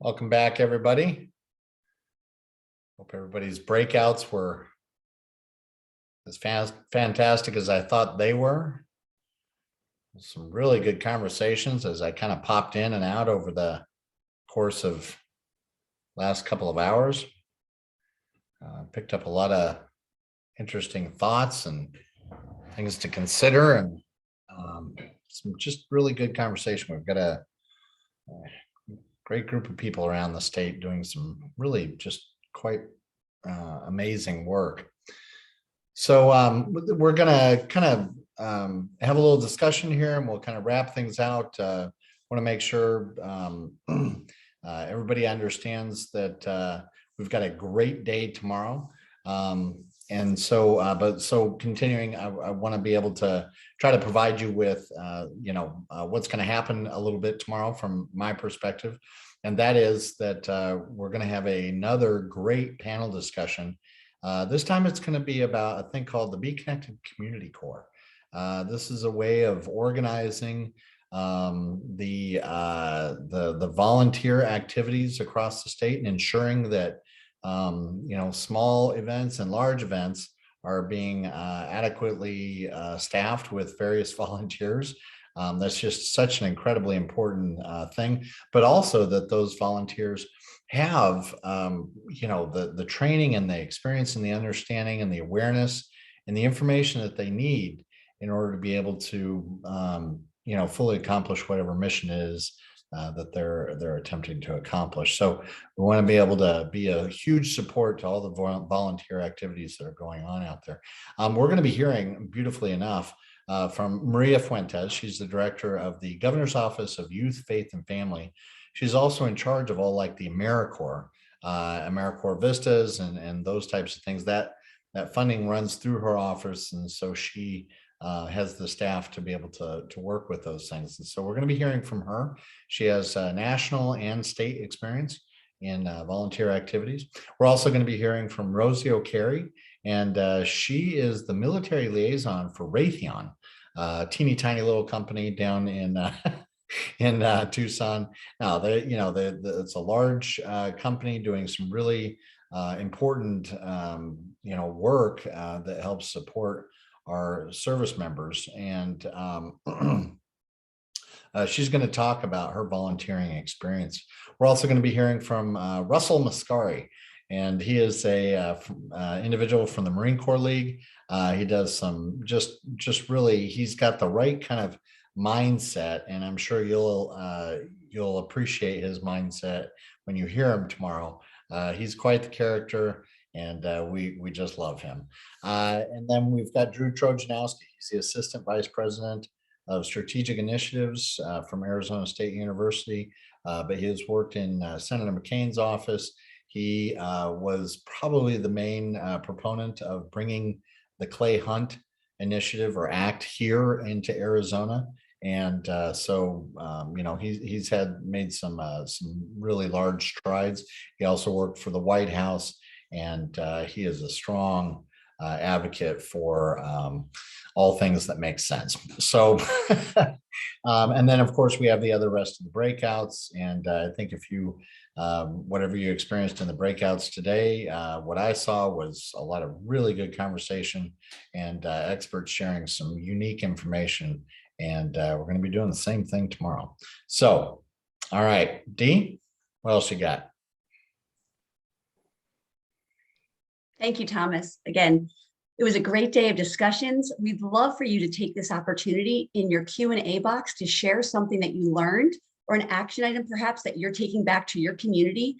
Welcome back, everybody. Hope everybody's breakouts were as fantastic as I thought they were. Some really good conversations as I kind of popped in and out over the course of last couple of hours. Picked up a lot of interesting thoughts and things to consider, and some just really good conversation. We've got a great group of people around the state doing some really just quite amazing work. So we're going to kind of have a little discussion here, and we'll kind of wrap things out. Want to make sure everybody understands that we've got a great day tomorrow. And so, so continuing, I want to be able to try to provide you with, what's going to happen a little bit tomorrow from my perspective. And that is that we're going to have another great panel discussion. This time it's going to be about a thing called the Be Connected Community Corps. This is a way of organizing the volunteer activities across the state and ensuring that small events and large events are being adequately staffed with various volunteers. That's just such an incredibly important thing, but also that those volunteers have, the training and the experience and the understanding and the awareness and the information that they need in order to be able to, fully accomplish whatever mission is that they're attempting to accomplish. So we want to be able to be a huge support to all the volunteer activities that are going on out there. We're going to be hearing, beautifully enough, from Maria Fuentes. She's the director of the Governor's Office of Youth, Faith, and Family. She's also in charge of all like the AmeriCorps Vistas and those types of things. That funding runs through her office, and so she has the staff to be able to work with those things. And so we're going to be hearing from her. She has national and state experience in volunteer activities. We're also going to be hearing from Rosie O'Carey, and she is the military liaison for Raytheon, a teeny tiny little company down in Tucson. Now, it's a large company doing some really important work that helps support our service members, and she's going to talk about her volunteering experience. We're also going to be hearing from Russell Mascari, and he is a individual from the Marine Corps League. He does some just really, he's got the right kind of mindset, and I'm sure you'll appreciate his mindset when you hear him tomorrow. He's quite the character, and we just love him. And then we've got Drew Trojanowski. He's the Assistant Vice President of Strategic Initiatives from Arizona State University, but he has worked in Senator McCain's office. He was probably the main proponent of bringing the Clay Hunt Initiative or Act here into Arizona. And so, he's made some really large strides. He also worked for the White House, and he is a strong advocate for all things that make sense. So, and then of course we have the rest of the breakouts. And I think if you, whatever you experienced in the breakouts today, what I saw was a lot of really good conversation and experts sharing some unique information. And we're going to be doing the same thing tomorrow. So, all right, Dee, what else you got? Thank you, Thomas. Again, it was a great day of discussions. We'd love for you to take this opportunity in your Q&A box to share something that you learned or an action item perhaps that you're taking back to your community.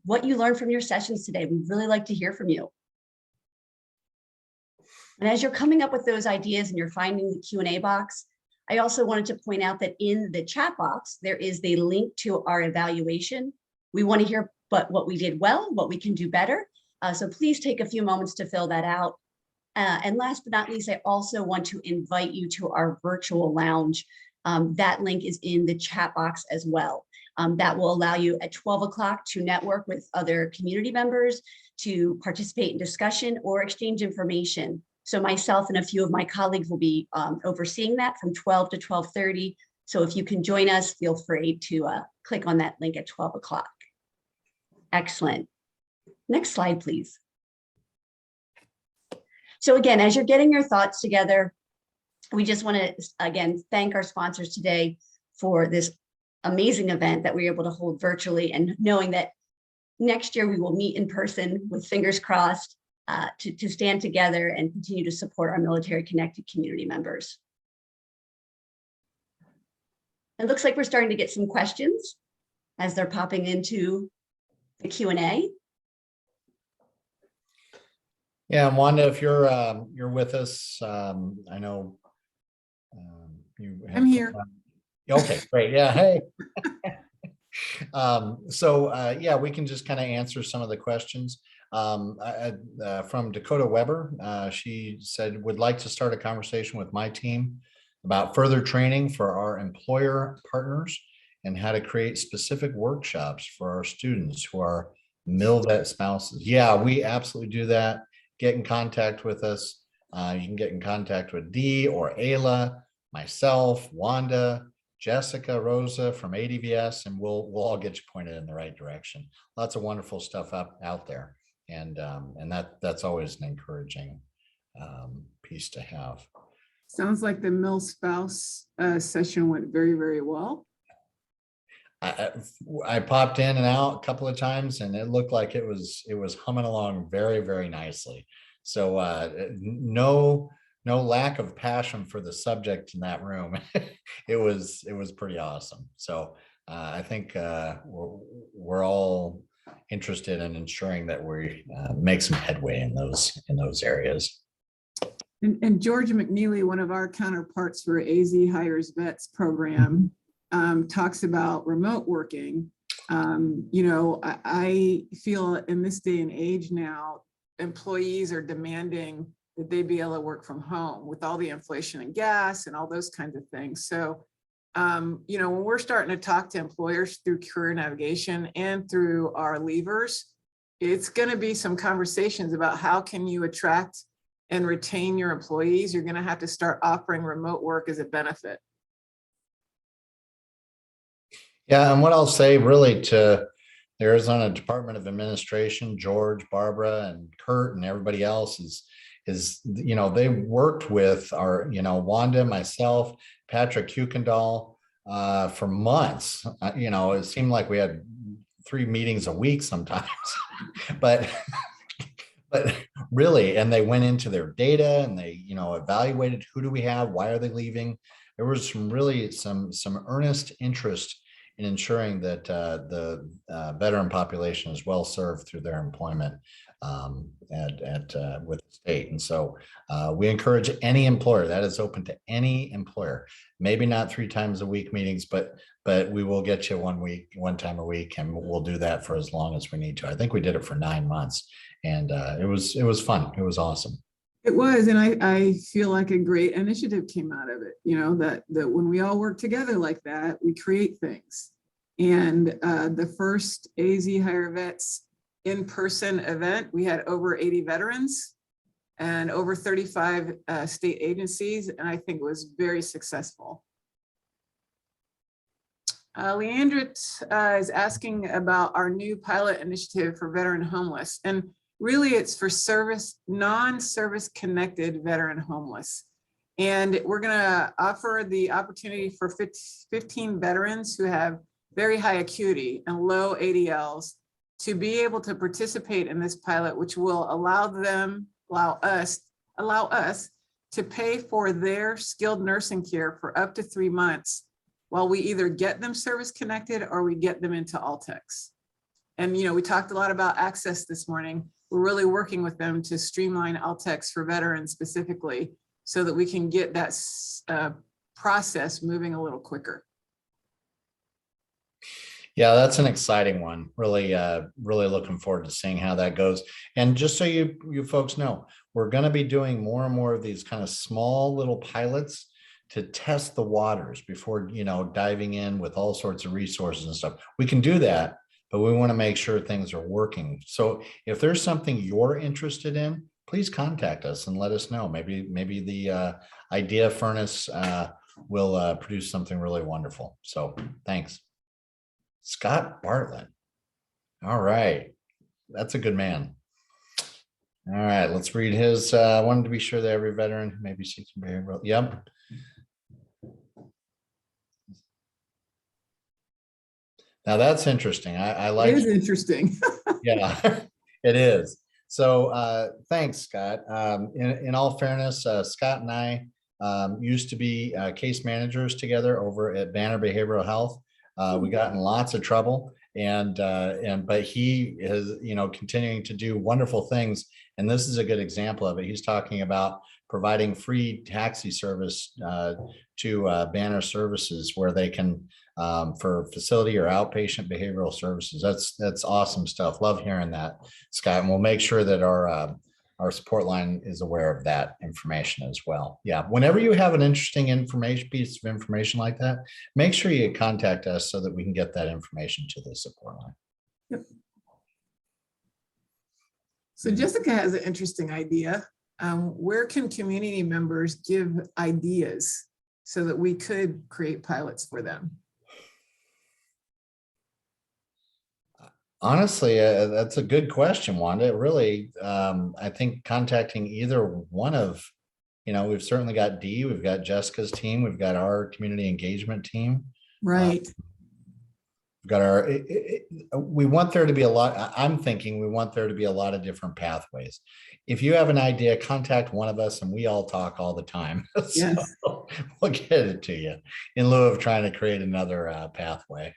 What you learned from your sessions today. We'd really like to hear from you. And as you're coming up with those ideas and you're finding the Q&A box, I also wanted to point out that in the chat box, there is the link to our evaluation. We want to hear what we did well, what we can do better. So please take a few moments to fill that out. And last but not least, I also want to invite you to our virtual lounge. That link is in the chat box as well. That will allow you at 12 o'clock to network with other community members, to participate in discussion or exchange information. So myself and a few of my colleagues will be overseeing that from 12 to 12:30. So if you can join us, feel free to click on that link at 12 o'clock. Excellent. Next slide, please. So again, as you're getting your thoughts together, we just want to, again, thank our sponsors today for this amazing event that we were able to hold virtually, and knowing that next year we will meet in person with fingers crossed to stand together and continue to support our military connected community members. It looks like we're starting to get some questions as they're popping into the Q&A. Yeah, and Wanda, if you're with us, I know you have. I'm here. Okay, great. Yeah, hey. Yeah, we can just kind of answer some of the questions. From Dakota Weber, she said, would like to start a conversation with my team about further training for our employer partners and how to create specific workshops for our students who are MilVet spouses. Yeah, we absolutely do that. Get in contact with us. You can get in contact with Dee or Ayla, myself, Wanda, Jessica, Rosa from ADVS, and we'll all get you pointed in the right direction. Lots of wonderful stuff out there, and that's always an encouraging piece to have. Sounds like the Mill Spouse session went very, very well. I popped in and out a couple of times, and it looked like it was humming along very, very nicely. So no lack of passion for the subject in that room. It was pretty awesome. So I think we're all interested in ensuring that we make some headway in those areas. And George McNeely, one of our counterparts for AZ Hires Vets program, talks about remote working. I feel in this day and age now, employees are demanding that they be able to work from home with all the inflation in gas and all those kinds of things. So, when we're starting to talk to employers through career navigation and through our levers, it's going to be some conversations about how can you attract and retain your employees. You're going to have to start offering remote work as a benefit. Yeah, and what I'll say really to the Arizona Department of Administration, George, Barbara, and Kurt, and everybody else is they worked with our, Wanda, myself, Patrick Kuykendall for months. It seemed like we had 3 meetings a week sometimes, but really, and they went into their data and they, evaluated who do we have, why are they leaving. There was some earnest interest in ensuring that the veteran population is well served through their employment with the state. And so we encourage any employer, that is open to any employer, maybe not 3 times a week meetings, but we will get you one time a week, and we'll do that for as long as we need to. I think we did it for 9 months, and it was fun. It was awesome. It was, and I feel like a great initiative came out of it, that when we all work together like that, we create things. And the first AZ Hire Vets in-person event, we had over 80 veterans and over 35 state agencies, and I think it was very successful. Leandra is asking about our new pilot initiative for veteran homeless. And really it's for non-service connected veteran homeless. And we're gonna offer the opportunity for 15 veterans who have very high acuity and low ADLs to be able to participate in this pilot, which will allow us to pay for their skilled nursing care for up to 3 months while we either get them service connected or we get them into Altex. And we talked a lot about access this morning. We're really working with them to streamline Altex for veterans specifically so that we can get that process moving a little quicker. Yeah, that's an exciting one. Really looking forward to seeing how that goes. And just so you folks know, we're going to be doing more and more of these kind of small little pilots to test the waters before, diving in with all sorts of resources and stuff. We can do that, but we want to make sure things are working. So if there's something you're interested in, please contact us and let us know. Maybe the idea furnace will produce something really wonderful. So thanks. Scott Bartlett. All right. That's a good man. All right, let's read his, wanted to be sure that every veteran who may be seeking behavioral, yep. Now that's interesting. I It like, is interesting. yeah, it is. So thanks, Scott. In all fairness, Scott and I used to be case managers together over at Banner Behavioral Health. We got in lots of trouble, but he is, you know, continuing to do wonderful things. And this is a good example of it. He's talking about providing free taxi service to Banner Services where they can for facility or outpatient behavioral services. That's awesome stuff. Love hearing that, Scott. And we'll make sure that our support line is aware of that information as well. Yeah, whenever you have an interesting piece of information like that, make sure you contact us so that we can get that information to the support line. Yep. So Jessica has an interesting idea. Where can community members give ideas so that we could create pilots for them? Honestly, that's a good question, Wanda. It really, I think contacting either one of, you know, we've certainly got Dee, we've got Jessica's team, we've got our community engagement team. Right. We've got our, we want there to be a lot, I'm thinking we want there to be a lot of different pathways. If you have an idea, contact one of us and we all talk all the time. Yes. So we'll get it to you in lieu of trying to create another pathway.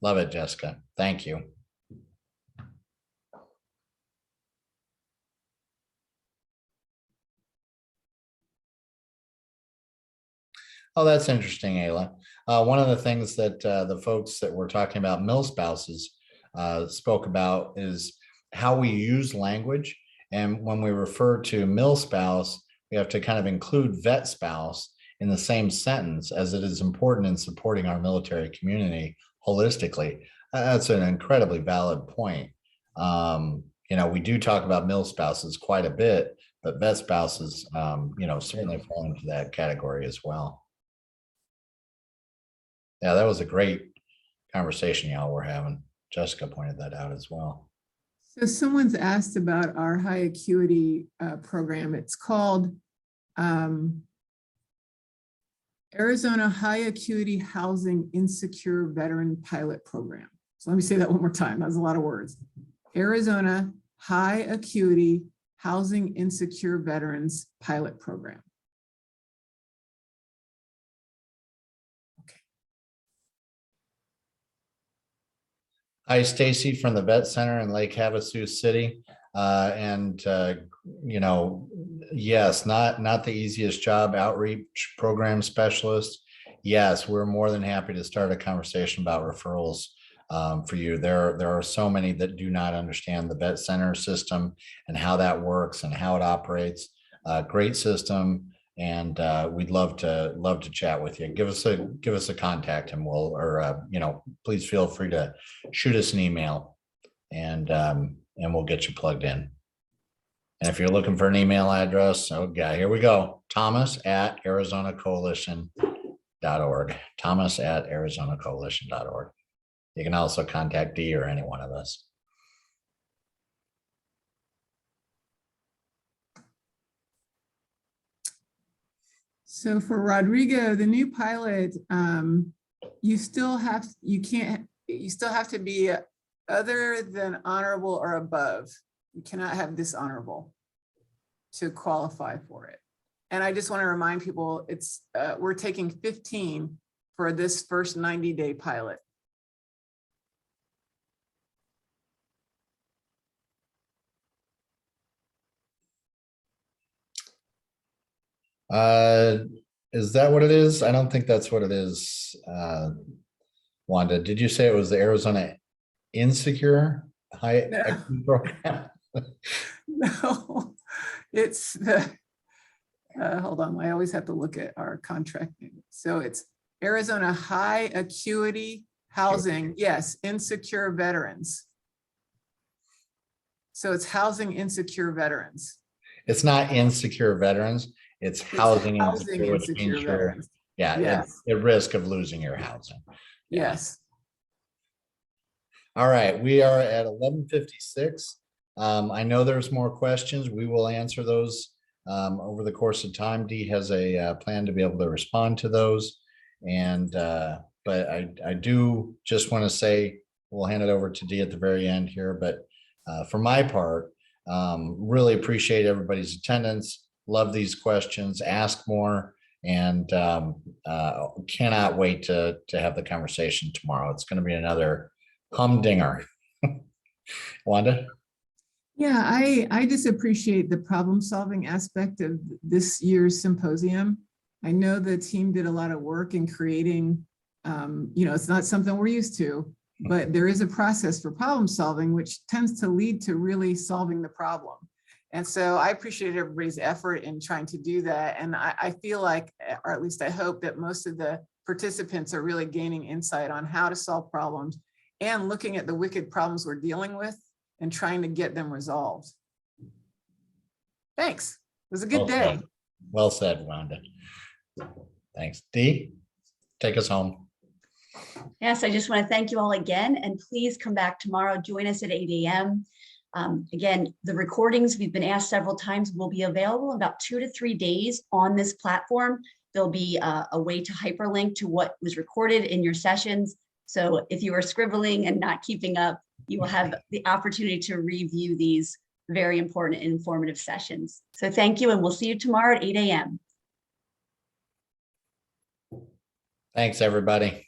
Love it, Jessica. Thank you. Oh, that's interesting, Ayla. One of the things that the folks that we're talking about, mill spouses, spoke about is how we use language. And when we refer to mill spouse, we have to kind of include vet spouse in the same sentence, as it is important in supporting our military community holistically. That's an incredibly valid point. You know, we do talk about mill spouses quite a bit, but vet spouses, you know, certainly fall into that category as well. Yeah, that was a great conversation y'all were having. Jessica pointed that out as well. So someone's asked about our high acuity program. It's called Arizona High Acuity Housing Insecure Veteran Pilot Program. So let me say that one more time. That's a lot of words. Arizona High Acuity Housing Insecure Veterans Pilot Program. Hi, Stacy from the Vet Center in Lake Havasu City. You know, yes, not the easiest job, outreach program specialist. Yes, we're more than happy to start a conversation about referrals for you. There are so many that do not understand the Vet Center system and how that works and how it operates. Great system. And we'd love to chat with you. Give us a contact and you know, please feel free to shoot us an email and we'll get you plugged in. And if you're looking for an email address, okay, here we go. Thomas@arizonacoalition.org. Thomas@arizonacoalition.org. You can also contact Dee or any one of us. So for Rodrigo, the new pilot, you still have to be other than honorable or above. You cannot have dishonorable to qualify for it. And I just want to remind people, it's we're taking 15 for this first 90-day pilot. Is that what it is? I don't think that's what it is. Wanda, did you say it was the Arizona Insecure High Equity Program? No, it's the, hold on, I always have to look at our contract name. So it's Arizona High Acuity Housing, yes, Insecure Veterans. So it's housing insecure veterans. It's not insecure veterans. It's housing insecure, which insecure means you're, veterans. yeah, Yes. it's at risk of losing your housing. Yeah. Yes. All right, we are at 11:56. I know there's more questions. We will answer those over the course of time. Dee has a plan to be able to respond to those. And but I do just want to say, we'll hand it over to Dee at the very end here. But for my part, really appreciate everybody's attendance. Love these questions. Ask more. And cannot wait to have the conversation tomorrow. It's going to be another humdinger. Wanda? Yeah, I just appreciate the problem solving aspect of this year's symposium. I know the team did a lot of work in creating, it's not something we're used to, but there is a process for problem solving, which tends to lead to really solving the problem. And so I appreciate everybody's effort in trying to do that. And I feel like, or at least I hope, that most of the participants are really gaining insight on how to solve problems and looking at the wicked problems we're dealing with and trying to get them resolved. Thanks. It was a good day. Well said, Wanda. Thanks. Dee, take us home. Yes, I just want to thank you all again, and please come back tomorrow. Join us at 8 a.m. Again, the recordings, we've been asked several times, will be available in about 2 to 3 days on this platform. There'll be a way to hyperlink to what was recorded in your sessions. So if you are scribbling and not keeping up, you will have the opportunity to review these very important and informative sessions. So thank you, and we'll see you tomorrow at 8 a.m. Thanks, everybody.